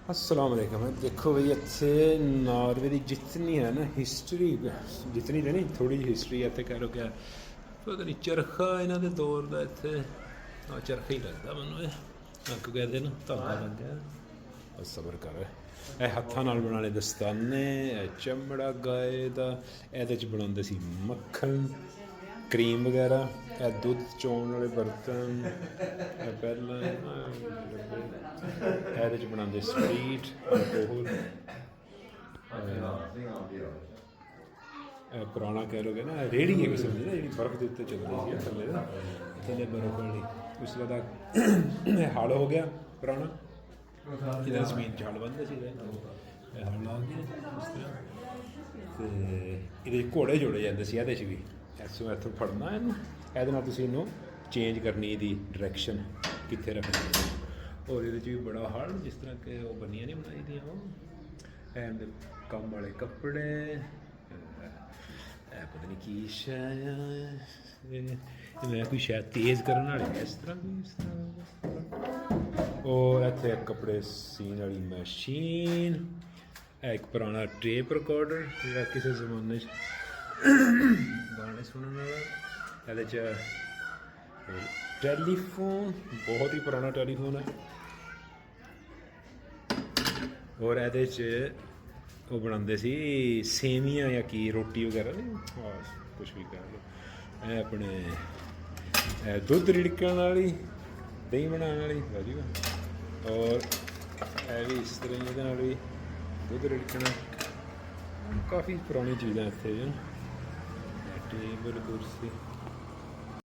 अस्सलाम वालेकुम। देखो भाई इत्थे नॉर्वे की जितनी है ना हिस्टरी, जितनी तो नहीं थोड़ी जी हिस्टरी है, कह लो क्या पता नहीं चरखा इन्हों के दौर का इत्थे चरखा ही लगता मैं अग कहते ना धागा लग गया बस सबर कर। ਇਹ ਹੱਥਾਂ ਨਾਲ ਬਣਾਉਣੇ ਦਸਤਾਨੇ, ਇਹ ਚਮੜਾ ਗਾਏ ਦਾ, ਇਹਦੇ 'ਚ ਬਣਾਉਂਦੇ ਸੀ ਮੱਖਣ ਕਰੀਮ ਵਗੈਰਾ, ਇਹ ਦੁੱਧ ਚੋਣ ਵਾਲੇ ਬਰਤਨ, ਇਹ ਪਹਿਲਾਂ ਇਹਦੇ 'ਚ ਬਣਾਉਂਦੇ ਸਪੀਟ ਅਲਕੋਹਲ। ਇਹ ਪੁਰਾਣਾ ਕਹਿ ਲੋਗੇ ਨਾ ਰੇਹੜੀ ਹੈ ਕਿਸਮ ਦੀ ਨਾ ਜਿਹੜੀ ਬਰਫ਼ ਦੇ ਉੱਤੇ ਚੱਲਦੀ ਸੀ ਥੱਲੇ ਨਾ, ਥੱਲੇ ਬਰਫ਼ ਵਾਲੀ। ਉਸ ਤੋਂ ਬਾਅਦ ਇਹ ਹਲ ਹੋ ਗਿਆ ਪੁਰਾਣਾ, ਇਹਦਾ ਜ਼ਮੀਨ 'ਚ ਹਲ ਬੰਨ੍ਹਦੇ ਸੀ, ਇਹ ਹਲ ਲਾ ਕੇ ਇਸ ਤਰ੍ਹਾਂ, ਅਤੇ ਇਹਦੇ 'ਚ ਘੋੜੇ ਜੋੜੇ ਜਾਂਦੇ ਸੀ ਇਹਦੇ 'ਚ ਵੀ। ਇੱਥੋਂ ਫੜਨਾ ਇਹਨੂੰ, ਇਹਦੇ ਨਾਲ ਤੁਸੀਂ ਇਹਨੂੰ ਚੇਂਜ ਕਰਨੀ ਇਹਦੀ ਡਾਇਰੈਕਸ਼ਨ ਕਿੱਥੇ ਰੱਖਣੀ। ਔਰ ਇਹਦੇ 'ਚ ਵੀ ਬੜਾ ਹਲ, ਜਿਸ ਤਰ੍ਹਾਂ ਕਿ ਉਹ ਬੰਨੀਆਂ ਨਹੀਂ ਬਣਾਈ ਦੀਆਂ ਉਹ ਐਂਡ ਕੰਮ ਵਾਲੇ ਕੱਪੜੇ, ਇਹ ਪਤਾ ਨਹੀਂ ਕੀ ਸ਼ਾਇਦ ਇਹ ਕੋਈ ਸ਼ਾਇਦ ਤੇਜ਼ ਕਰਨ ਵਾਲੀ ਇਸ ਤਰ੍ਹਾਂ ਵੀ ਇਸ ਤਰ੍ਹਾਂ। ਔਰ ਇੱਥੇ ਕੱਪੜੇ ਸੀਨ ਵਾਲੀ ਮਸ਼ੀਨ, ਇਹ ਇੱਕ ਪੁਰਾਣਾ ਟੇਪ ਰਿਕਾਰਡਰ ਜਿਹੜਾ ਕਿਸੇ ਜ਼ਮਾਨੇ 'ਚ ਗਾਣੇ ਸੁਣਨ ਵਾਲਾ। ਇਹਦੇ 'ਚ ਟੈਲੀਫੋਨ, ਬਹੁਤ ਹੀ ਪੁਰਾਣਾ ਟੈਲੀਫੋਨ ਹੈ। ਔਰ ਇਹਦੇ 'ਚ ਉਹ ਬਣਾਉਂਦੇ ਸੀ ਸੇਵੀਆਂ ਜਾਂ ਕੀ ਰੋਟੀ ਵਗੈਰਾ ਨਹੀਂ, ਕੁਛ ਵੀ ਕਹਿ ਲਓ। ਇਹ ਆਪਣੇ ਦੁੱਧ ਰਿੜਕਣ ਵਾਲੀ, ਦਹੀਂ ਬਣਾਉਣ ਵਾਲੀ ਰਾਜੂ। ਔਰ ਇਹ ਵੀ ਇਸ ਤਰ੍ਹਾਂ ਇਹਦੇ ਨਾਲ ਵੀ ਦੁੱਧ ਰਿੜਕਣਾ। ਕਾਫੀ ਪੁਰਾਣੀ ਚੀਜ਼ਾਂ ਇੱਥੇ ਟੇਬਲ ਕੁਰਸੀ।